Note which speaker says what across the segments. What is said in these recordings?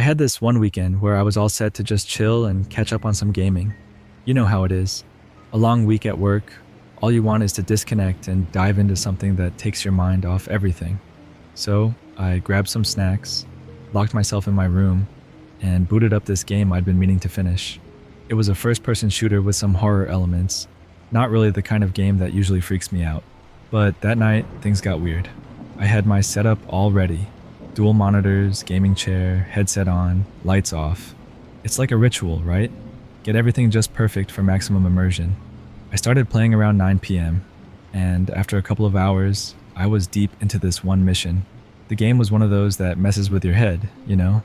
Speaker 1: had this one weekend where I was all set to just chill and catch up on some gaming. You know how it is. A long week at work, all you want is to disconnect and dive into something that takes your mind off everything. So I grabbed some snacks, locked myself in my room, and booted up this game I'd been meaning to finish. It was a first-person shooter with some horror elements, not really the kind of game that usually freaks me out. But that night, things got weird. I had my setup all ready. Dual monitors, gaming chair, headset on, lights off. It's like a ritual, right? Get everything just perfect for maximum immersion. I started playing around 9 p.m., and after a couple of hours, I was deep into this one mission. The game was one of those that messes with your head, you know?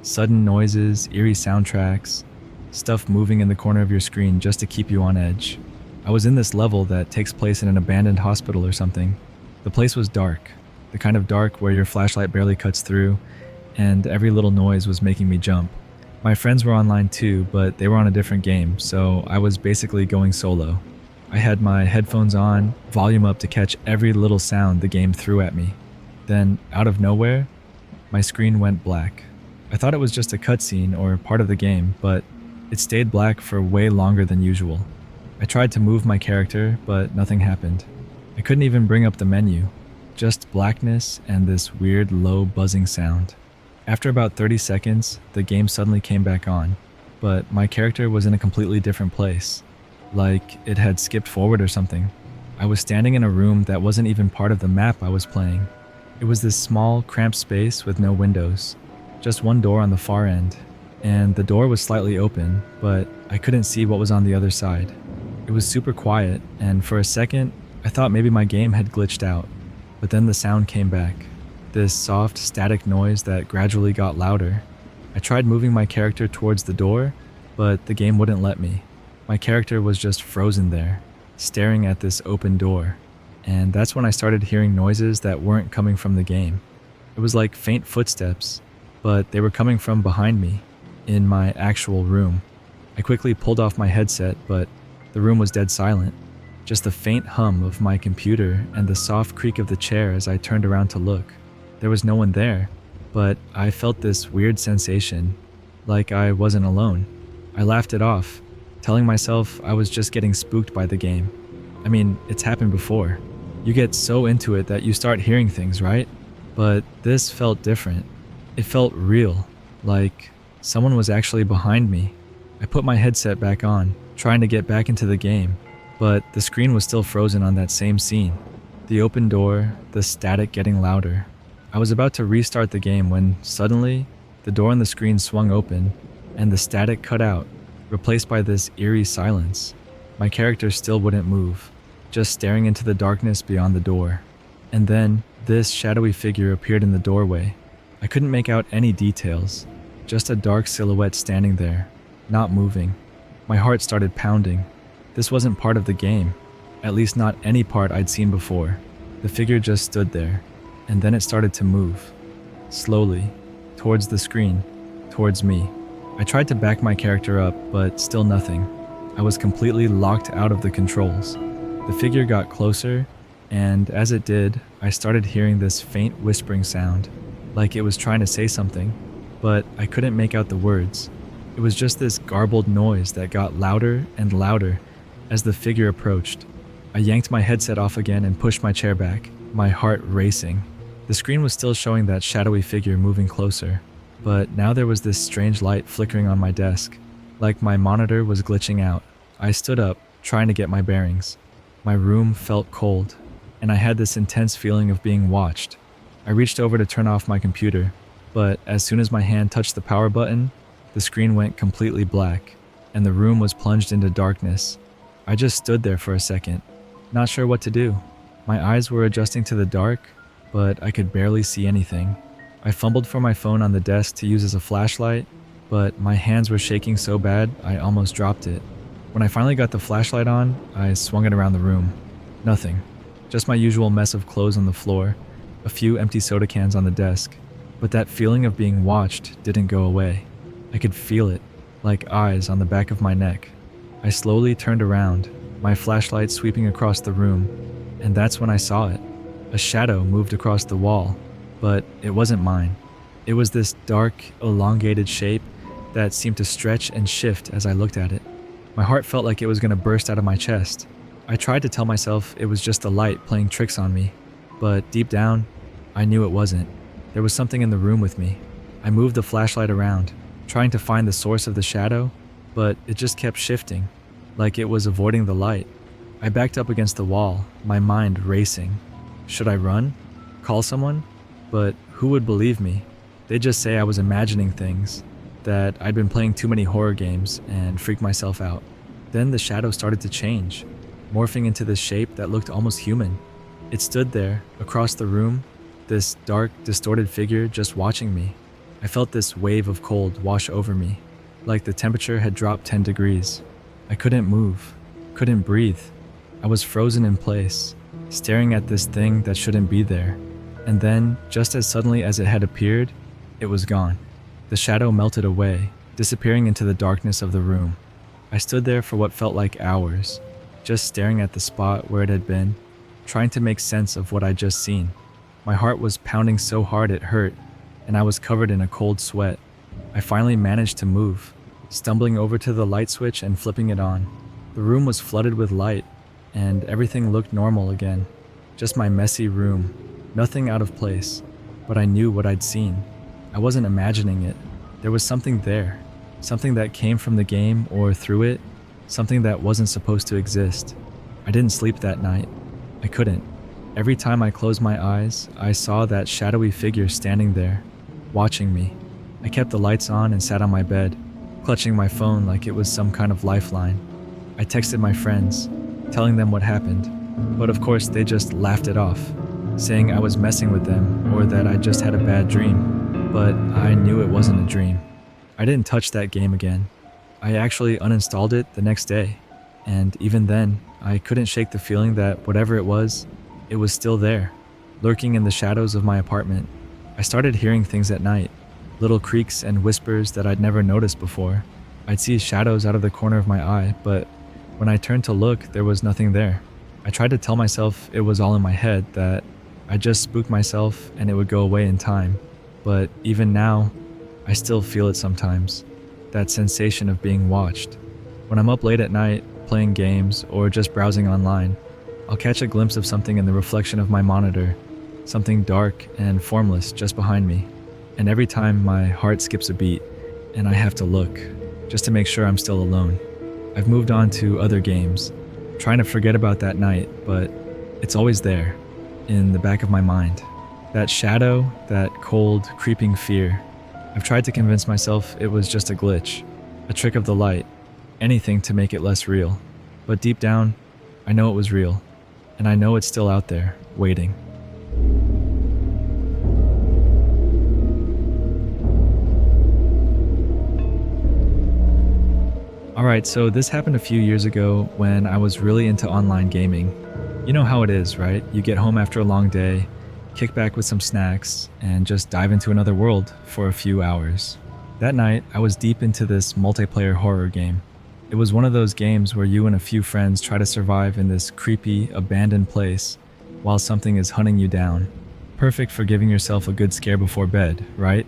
Speaker 1: Sudden noises, eerie soundtracks, stuff moving in the corner of your screen just to keep you on edge. I was in this level that takes place in an abandoned hospital or something. The place was dark, the kind of dark where your flashlight barely cuts through, and every little noise was making me jump. My friends were online too, but they were on a different game, so I was basically going solo. I had my headphones on, volume up to catch every little sound the game threw at me. Then, out of nowhere, my screen went black. I thought it was just a cutscene or part of the game, but it stayed black for way longer than usual. I tried to move my character, but nothing happened. I couldn't even bring up the menu, just blackness and this weird low buzzing sound. After about 30 seconds, the game suddenly came back on, but my character was in a completely different place, like it had skipped forward or something. I was standing in a room that wasn't even part of the map I was playing. It was this small, cramped space with no windows, just one door on the far end, and the door was slightly open, but I couldn't see what was on the other side. It was super quiet, and for a second, I thought maybe my game had glitched out. But then the sound came back. This soft, static noise that gradually got louder. I tried moving my character towards the door, but the game wouldn't let me. My character was just frozen there, staring at this open door. And that's when I started hearing noises that weren't coming from the game. It was like faint footsteps, but they were coming from behind me, in my actual room. I quickly pulled off my headset, but the room was dead silent. Just the faint hum of my computer and the soft creak of the chair as I turned around to look. There was no one there, but I felt this weird sensation, like I wasn't alone. I laughed it off, telling myself I was just getting spooked by the game. I mean, it's happened before. You get so into it that you start hearing things, right? But this felt different. It felt real, like someone was actually behind me. I put my headset back on, trying to get back into the game, but the screen was still frozen on that same scene. The open door, the static getting louder. I was about to restart the game when suddenly, the door on the screen swung open, and the static cut out, replaced by this eerie silence. My character still wouldn't move, just staring into the darkness beyond the door. And then, this shadowy figure appeared in the doorway. I couldn't make out any details, just a dark silhouette standing there, not moving. My heart started pounding. This wasn't part of the game, at least not any part I'd seen before. The figure just stood there, and then it started to move, slowly, towards the screen, towards me. I tried to back my character up, but still nothing. I was completely locked out of the controls. The figure got closer, and as it did, I started hearing this faint whispering sound, like it was trying to say something, but I couldn't make out the words. It was just this garbled noise that got louder and louder as the figure approached. I yanked my headset off again and pushed my chair back, my heart racing. The screen was still showing that shadowy figure moving closer, but now there was this strange light flickering on my desk, like my monitor was glitching out. I stood up, trying to get my bearings. My room felt cold, and I had this intense feeling of being watched. I reached over to turn off my computer, but as soon as my hand touched the power button, the screen went completely black, and the room was plunged into darkness. I just stood there for a second, not sure what to do. My eyes were adjusting to the dark, but I could barely see anything. I fumbled for my phone on the desk to use as a flashlight, but my hands were shaking so bad I almost dropped it. When I finally got the flashlight on, I swung it around the room. Nothing. Just my usual mess of clothes on the floor, a few empty soda cans on the desk. But that feeling of being watched didn't go away. I could feel it, like eyes on the back of my neck. I slowly turned around, my flashlight sweeping across the room, and that's when I saw it. A shadow moved across the wall, but it wasn't mine. It was this dark, elongated shape that seemed to stretch and shift as I looked at it. My heart felt like it was going to burst out of my chest. I tried to tell myself it was just the light playing tricks on me, but deep down, I knew it wasn't. There was something in the room with me. I moved the flashlight around, trying to find the source of the shadow, but it just kept shifting, like it was avoiding the light. I backed up against the wall, my mind racing. Should I run? Call someone? But who would believe me? They'd just say I was imagining things, that I'd been playing too many horror games and freaked myself out. Then the shadow started to change, morphing into this shape that looked almost human. It stood there, across the room, this dark, distorted figure just watching me. I felt this wave of cold wash over me, like the temperature had dropped 10 degrees. I couldn't move, couldn't breathe. I was frozen in place, staring at this thing that shouldn't be there. And then, just as suddenly as it had appeared, it was gone. The shadow melted away, disappearing into the darkness of the room. I stood there for what felt like hours, just staring at the spot where it had been, trying to make sense of what I'd just seen. My heart was pounding so hard it hurt, and I was covered in a cold sweat. I finally managed to move, stumbling over to the light switch and flipping it on. The room was flooded with light, and everything looked normal again. Just my messy room, nothing out of place, but I knew what I'd seen. I wasn't imagining it. There was something there, something that came from the game or through it, something that wasn't supposed to exist. I didn't sleep that night. I couldn't. Every time I closed my eyes, I saw that shadowy figure standing there, watching me. I kept the lights on and sat on my bed, clutching my phone like it was some kind of lifeline. I texted my friends, telling them what happened, but of course they just laughed it off, saying I was messing with them or that I just had a bad dream. But I knew it wasn't a dream. I didn't touch that game again. I actually uninstalled it the next day, and even then, I couldn't shake the feeling that whatever it was still there, lurking in the shadows of my apartment. I started hearing things at night, little creaks and whispers that I'd never noticed before. I'd see shadows out of the corner of my eye, but when I turned to look, there was nothing there. I tried to tell myself it was all in my head, that I just spooked myself and it would go away in time. But even now, I still feel it sometimes, that sensation of being watched. When I'm up late at night, playing games, or just browsing online, I'll catch a glimpse of something in the reflection of my monitor, something dark and formless just behind me. And every time my heart skips a beat, and I have to look, just to make sure I'm still alone. I've moved on to other games, trying to forget about that night, but it's always there, in the back of my mind. That shadow, that cold, creeping fear. I've tried to convince myself it was just a glitch, a trick of the light, anything to make it less real. But deep down, I know it was real, and I know it's still out there, waiting. Alright, so this happened a few years ago when I was really into online gaming. You know how it is, right? You get home after a long day, kick back with some snacks, and just dive into another world for a few hours. That night, I was deep into this multiplayer horror game. It was one of those games where you and a few friends try to survive in this creepy, abandoned place while something is hunting you down. Perfect for giving yourself a good scare before bed, right?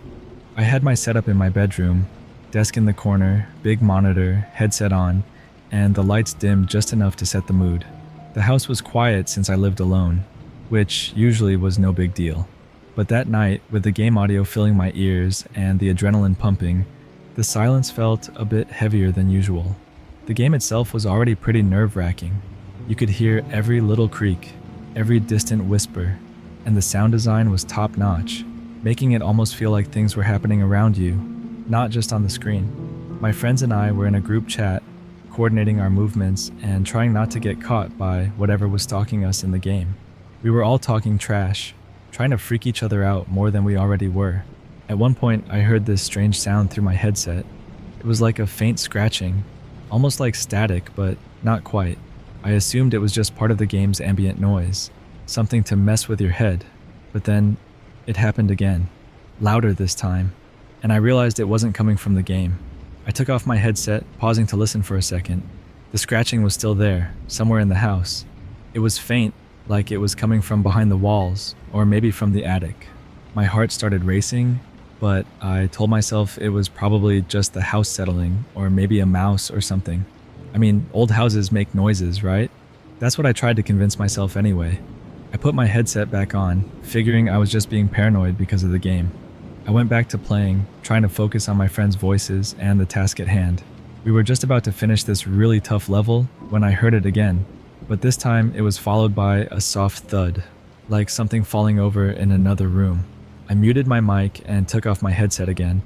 Speaker 1: I had my setup in my bedroom, desk in the corner, big monitor, headset on, and the lights dimmed just enough to set the mood. The house was quiet since I lived alone, which usually was no big deal. But that night, with the game audio filling my ears and the adrenaline pumping, the silence felt a bit heavier than usual. The game itself was already pretty nerve-wracking. You could hear every little creak, every distant whisper, and the sound design was top-notch, making it almost feel like things were happening around you, not just on the screen. My friends and I were in a group chat, coordinating our movements and trying not to get caught by whatever was stalking us in the game. We were all talking trash, trying to freak each other out more than we already were. At one point, I heard this strange sound through my headset. It was like a faint scratching, almost like static, but not quite. I assumed it was just part of the game's ambient noise, something to mess with your head. But then, it happened again, louder this time, and I realized it wasn't coming from the game. I took off my headset, pausing to listen for a second. The scratching was still there, somewhere in the house. It was faint, like it was coming from behind the walls, or maybe from the attic. My heart started racing, but I told myself it was probably just the house settling or maybe a mouse or something. I mean, old houses make noises, right? That's what I tried to convince myself anyway. I put my headset back on, figuring I was just being paranoid because of the game. I went back to playing, trying to focus on my friends' voices and the task at hand. We were just about to finish this really tough level when I heard it again, but this time it was followed by a soft thud, like something falling over in another room. I muted my mic and took off my headset again,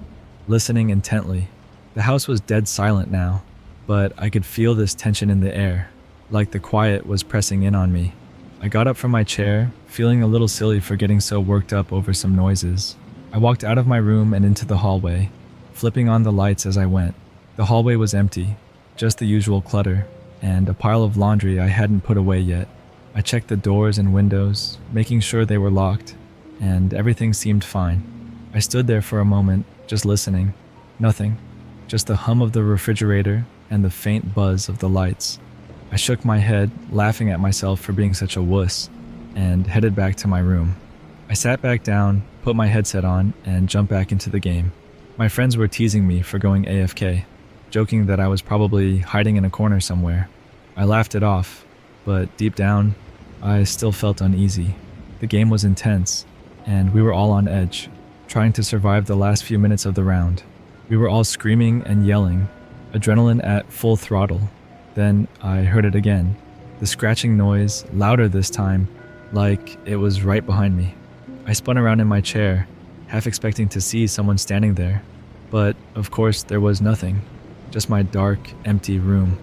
Speaker 1: listening intently. The house was dead silent now, but I could feel this tension in the air, like the quiet was pressing in on me. I got up from my chair, feeling a little silly for getting so worked up over some noises. I walked out of my room and into the hallway, flipping on the lights as I went. The hallway was empty, just the usual clutter, and a pile of laundry I hadn't put away yet. I checked the doors and windows, making sure they were locked, and everything seemed fine. I stood there for a moment, just listening. Nothing, just the hum of the refrigerator and the faint buzz of the lights. I shook my head, laughing at myself for being such a wuss, and headed back to my room. I sat back down, put my headset on, and jumped back into the game. My friends were teasing me for going AFK, joking that I was probably hiding in a corner somewhere. I laughed it off, but deep down, I still felt uneasy. The game was intense, and we were all on edge, trying to survive the last few minutes of the round. We were all screaming and yelling, adrenaline at full throttle. Then I heard it again, the scratching noise, louder this time, like it was right behind me. I spun around in my chair, half expecting to see someone standing there, but of course there was nothing, just my dark, empty room.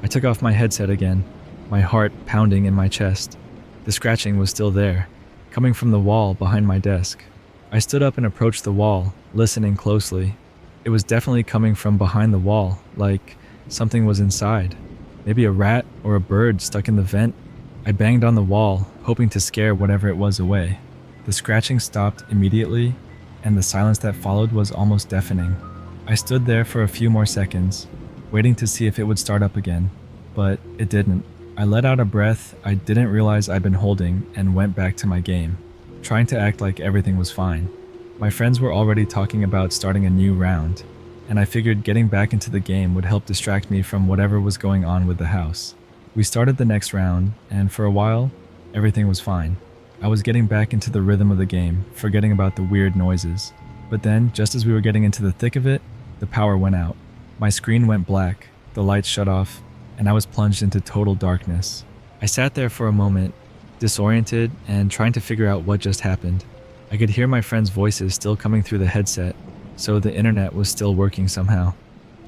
Speaker 1: I took off my headset again, my heart pounding in my chest. The scratching was still there, coming from the wall behind my desk. I stood up and approached the wall, listening closely. It was definitely coming from behind the wall, like something was inside. Maybe a rat or a bird stuck in the vent. I banged on the wall, hoping to scare whatever it was away. The scratching stopped immediately, and the silence that followed was almost deafening. I stood there for a few more seconds, waiting to see if it would start up again, but it didn't. I let out a breath I didn't realize I'd been holding and went back to my game, trying to act like everything was fine. My friends were already talking about starting a new round, and I figured getting back into the game would help distract me from whatever was going on with the house. We started the next round, and for a while, everything was fine. I was getting back into the rhythm of the game, forgetting about the weird noises. But then, just as we were getting into the thick of it, the power went out. My screen went black, the lights shut off, and I was plunged into total darkness. I sat there for a moment, disoriented and trying to figure out what just happened. I could hear my friends' voices still coming through the headset, so the internet was still working somehow.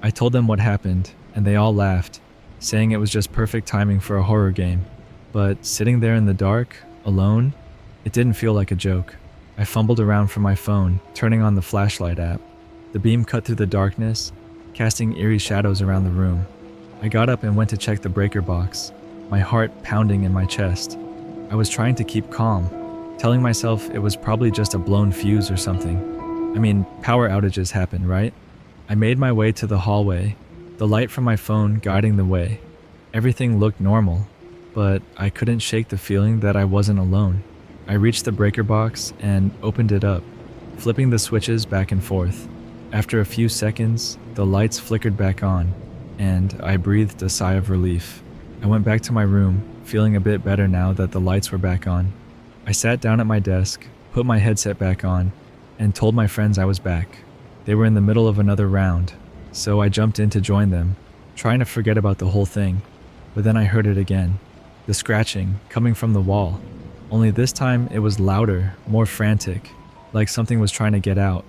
Speaker 1: I told them what happened, and they all laughed, saying it was just perfect timing for a horror game. But sitting there in the dark, alone, it didn't feel like a joke. I fumbled around for my phone, turning on the flashlight app. The beam cut through the darkness, casting eerie shadows around the room. I got up and went to check the breaker box, my heart pounding in my chest. I was trying to keep calm, telling myself it was probably just a blown fuse or something. I mean, power outages happen, right? I made my way to the hallway, the light from my phone guiding the way. Everything looked normal, but I couldn't shake the feeling that I wasn't alone. I reached the breaker box and opened it up, flipping the switches back and forth. After a few seconds, the lights flickered back on, and I breathed a sigh of relief. I went back to my room, feeling a bit better now that the lights were back on. I sat down at my desk, put my headset back on, and told my friends I was back. They were in the middle of another round, so I jumped in to join them, trying to forget about the whole thing. But then I heard it again, the scratching coming from the wall. Only this time it was louder, more frantic, like something was trying to get out.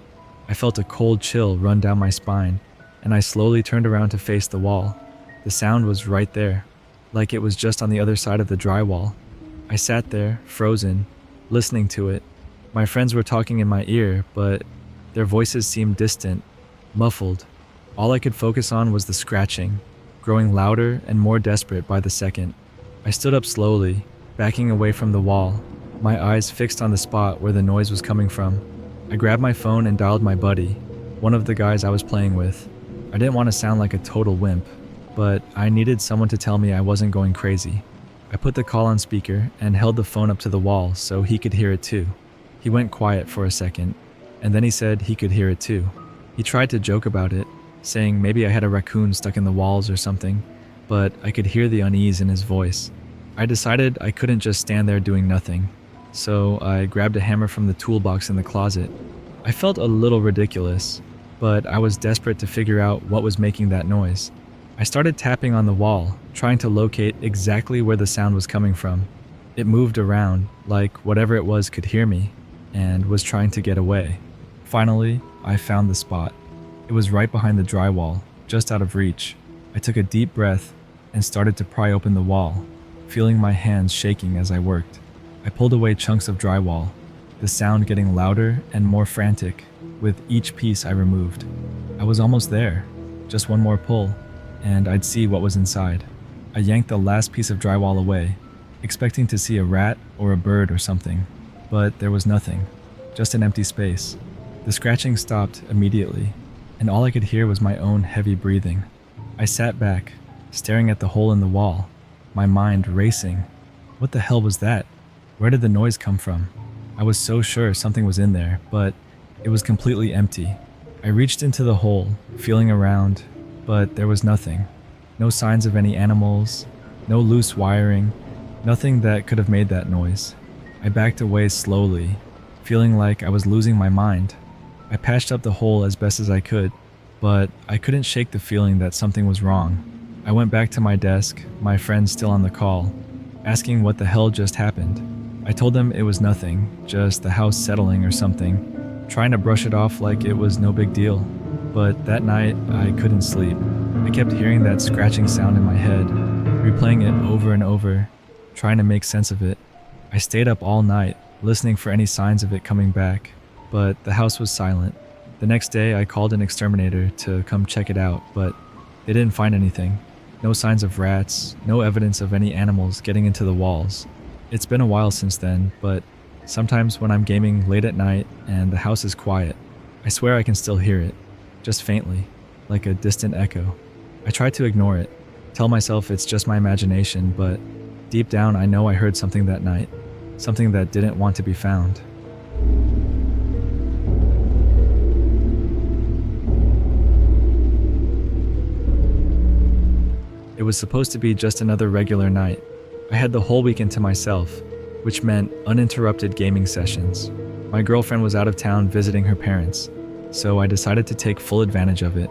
Speaker 1: I felt a cold chill run down my spine, and I slowly turned around to face the wall. The sound was right there, like it was just on the other side of the drywall. I sat there, frozen, listening to it. My friends were talking in my ear, but their voices seemed distant, muffled. All I could focus on was the scratching, growing louder and more desperate by the second. I stood up slowly, backing away from the wall, my eyes fixed on the spot where the noise was coming from. I grabbed my phone and dialed my buddy, one of the guys I was playing with. I didn't want to sound like a total wimp, but I needed someone to tell me I wasn't going crazy. I put the call on speaker and held the phone up to the wall so he could hear it too. He went quiet for a second, and then he said he could hear it too. He tried to joke about it, saying maybe I had a raccoon stuck in the walls or something, but I could hear the unease in his voice. I decided I couldn't just stand there doing nothing, so I grabbed a hammer from the toolbox in the closet. I felt a little ridiculous, but I was desperate to figure out what was making that noise. I started tapping on the wall, trying to locate exactly where the sound was coming from. It moved around, like whatever it was could hear me, and was trying to get away. Finally, I found the spot. It was right behind the drywall, just out of reach. I took a deep breath and started to pry open the wall, feeling my hands shaking as I worked. I pulled away chunks of drywall, the sound getting louder and more frantic with each piece I removed. I was almost there, just one more pull, and I'd see what was inside. I yanked the last piece of drywall away, expecting to see a rat or a bird or something, but there was nothing, just an empty space. The scratching stopped immediately, and all I could hear was my own heavy breathing. I sat back, staring at the hole in the wall, my mind racing. What the hell was that? Where did the noise come from? I was so sure something was in there, but it was completely empty. I reached into the hole, feeling around, but there was nothing. No signs of any animals, no loose wiring, nothing that could have made that noise. I backed away slowly, feeling like I was losing my mind. I patched up the hole as best as I could, but I couldn't shake the feeling that something was wrong. I went back to my desk, my friend still on the call, asking what the hell just happened. I told them it was nothing, just the house settling or something, trying to brush it off like it was no big deal. But that night, I couldn't sleep. I kept hearing that scratching sound in my head, replaying it over and over, trying to make sense of it. I stayed up all night, listening for any signs of it coming back, but the house was silent. The next day, I called an exterminator to come check it out, but they didn't find anything. No signs of rats, no evidence of any animals getting into the walls. It's been a while since then, but sometimes when I'm gaming late at night and the house is quiet, I swear I can still hear it, just faintly, like a distant echo. I try to ignore it, tell myself it's just my imagination, but deep down I know I heard something that night, something that didn't want to be found. It was supposed to be just another regular night. I had the whole weekend to myself, which meant uninterrupted gaming sessions. My girlfriend was out of town visiting her parents, so I decided to take full advantage of it.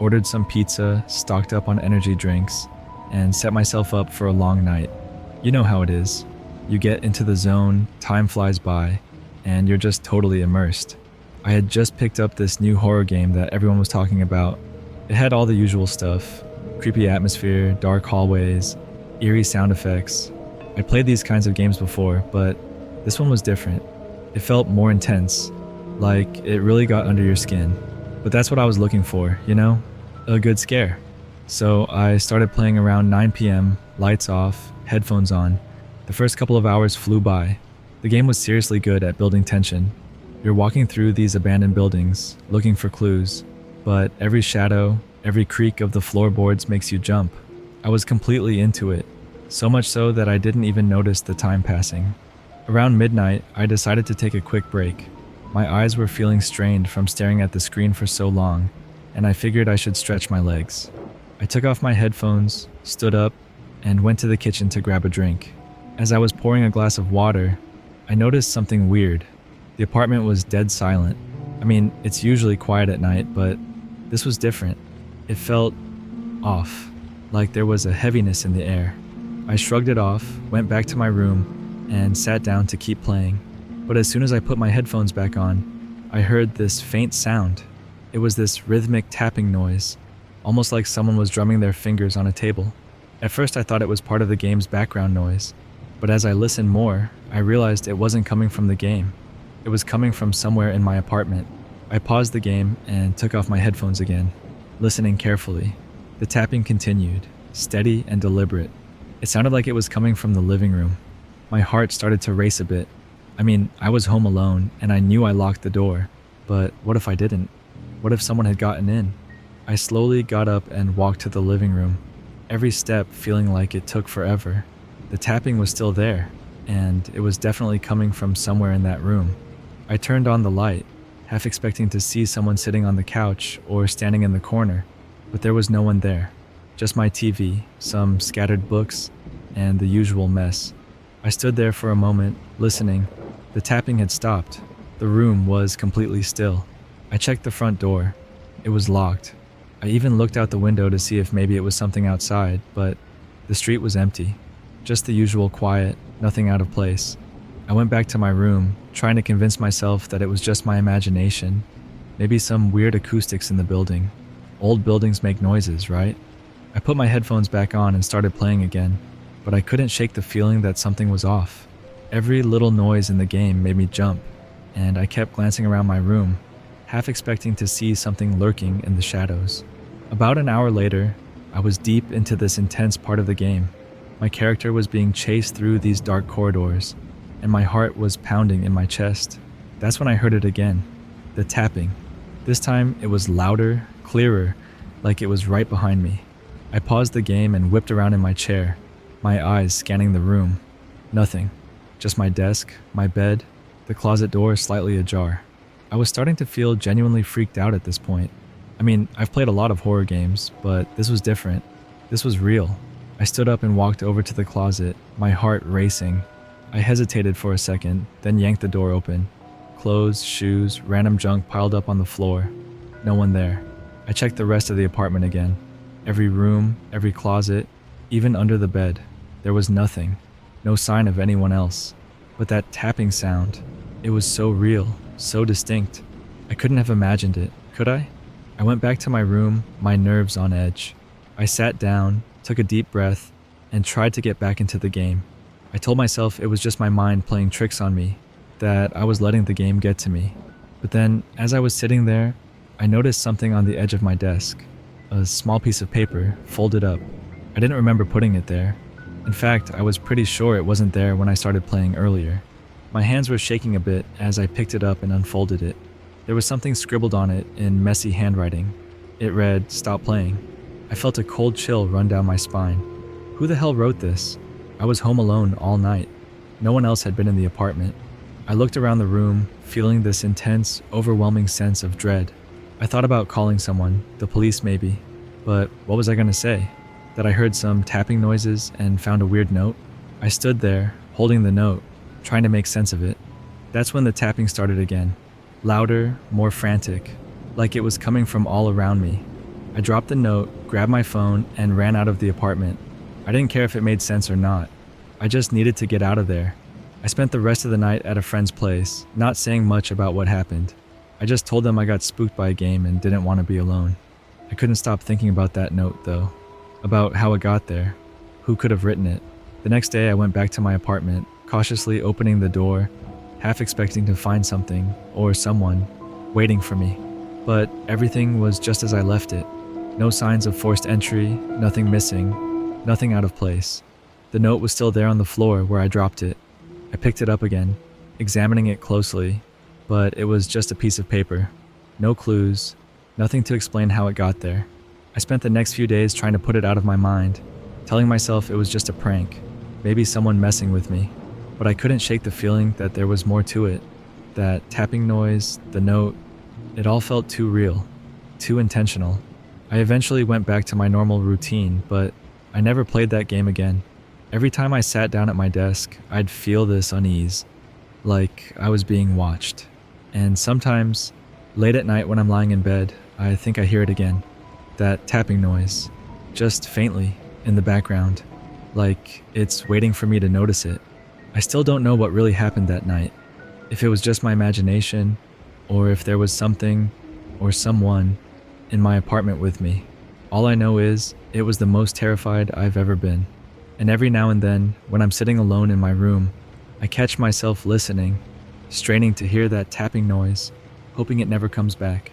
Speaker 1: Ordered some pizza, stocked up on energy drinks, and set myself up for a long night. You know how it is. You get into the zone, time flies by, and you're just totally immersed. I had just picked up this new horror game that everyone was talking about. It had all the usual stuff: creepy atmosphere, dark hallways, eerie sound effects. I played these kinds of games before, but this one was different. It felt more intense, like it really got under your skin. But that's what I was looking for, you know? A good scare. So I started playing around 9 p.m., lights off, headphones on. The first couple of hours flew by. The game was seriously good at building tension. You're walking through these abandoned buildings, looking for clues, but every shadow, every creak of the floorboards makes you jump. I was completely into it, so much so that I didn't even notice the time passing. Around midnight, I decided to take a quick break. My eyes were feeling strained from staring at the screen for so long, and I figured I should stretch my legs. I took off my headphones, stood up, and went to the kitchen to grab a drink. As I was pouring a glass of water, I noticed something weird. The apartment was dead silent. I mean, it's usually quiet at night, but this was different. It felt off, like there was a heaviness in the air. I shrugged it off, went back to my room, and sat down to keep playing. But as soon as I put my headphones back on, I heard this faint sound. It was this rhythmic tapping noise, almost like someone was drumming their fingers on a table. At first I thought it was part of the game's background noise, but as I listened more, I realized it wasn't coming from the game. It was coming from somewhere in my apartment. I paused the game and took off my headphones again, listening carefully. The tapping continued, steady and deliberate. It sounded like it was coming from the living room. My heart started to race a bit. I mean, I was home alone, and I knew I locked the door. But what if I didn't? What if someone had gotten in? I slowly got up and walked to the living room, every step feeling like it took forever. The tapping was still there, and it was definitely coming from somewhere in that room. I turned on the light, half expecting to see someone sitting on the couch or standing in the corner, but there was no one there. Just my TV, some scattered books, and the usual mess. I stood there for a moment, listening. The tapping had stopped. The room was completely still. I checked the front door. It was locked. I even looked out the window to see if maybe it was something outside, but the street was empty. Just the usual quiet, nothing out of place. I went back to my room, trying to convince myself that it was just my imagination. Maybe some weird acoustics in the building. Old buildings make noises, right? I put my headphones back on and started playing again, but I couldn't shake the feeling that something was off. Every little noise in the game made me jump, and I kept glancing around my room, half expecting to see something lurking in the shadows. About an hour later, I was deep into this intense part of the game. My character was being chased through these dark corridors, and my heart was pounding in my chest. That's when I heard it again, the tapping. This time it was louder, clearer, like it was right behind me. I paused the game and whipped around in my chair, my eyes scanning the room. Nothing. Just my desk, my bed, the closet door slightly ajar. I was starting to feel genuinely freaked out at this point. I mean, I've played a lot of horror games, but this was different. This was real. I stood up and walked over to the closet, my heart racing. I hesitated for a second, then yanked the door open. Clothes, shoes, random junk piled up on the floor. No one there. I checked the rest of the apartment again. Every room, every closet, even under the bed. There was nothing. No sign of anyone else. But that tapping sound, it was so real, so distinct. I couldn't have imagined it, could I? I went back to my room, my nerves on edge. I sat down, took a deep breath, and tried to get back into the game. I told myself it was just my mind playing tricks on me, that I was letting the game get to me. But then, as I was sitting there, I noticed something on the edge of my desk. A small piece of paper, folded up. I didn't remember putting it there. In fact, I was pretty sure it wasn't there when I started playing earlier. My hands were shaking a bit as I picked it up and unfolded it. There was something scribbled on it in messy handwriting. It read, "Stop playing." I felt a cold chill run down my spine. Who the hell wrote this? I was home alone all night. No one else had been in the apartment. I looked around the room, feeling this intense, overwhelming sense of dread. I thought about calling someone, the police maybe, but what was I going to say? That I heard some tapping noises and found a weird note? I stood there, holding the note, trying to make sense of it. That's when the tapping started again. Louder, more frantic, like it was coming from all around me. I dropped the note, grabbed my phone, and ran out of the apartment. I didn't care if it made sense or not. I just needed to get out of there. I spent the rest of the night at a friend's place, not saying much about what happened. I just told them I got spooked by a game and didn't want to be alone. I couldn't stop thinking about that note, though. About how it got there. Who could have written it? The next day I went back to my apartment, cautiously opening the door, half expecting to find something, or someone, waiting for me. But everything was just as I left it. No signs of forced entry, nothing missing, nothing out of place. The note was still there on the floor where I dropped it. I picked it up again, examining it closely, but it was just a piece of paper. No clues, nothing to explain how it got there. I spent the next few days trying to put it out of my mind, telling myself it was just a prank, maybe someone messing with me. But I couldn't shake the feeling that there was more to it. That tapping noise, the note, it all felt too real, too intentional. I eventually went back to my normal routine, but I never played that game again. Every time I sat down at my desk, I'd feel this unease, like I was being watched. And sometimes, late at night when I'm lying in bed, I think I hear it again. That tapping noise, just faintly, in the background, like it's waiting for me to notice it. I still don't know what really happened that night. If it was just my imagination, or if there was something, or someone, in my apartment with me. All I know is, it was the most terrified I've ever been. And every now and then, when I'm sitting alone in my room, I catch myself listening, straining to hear that tapping noise, hoping it never comes back.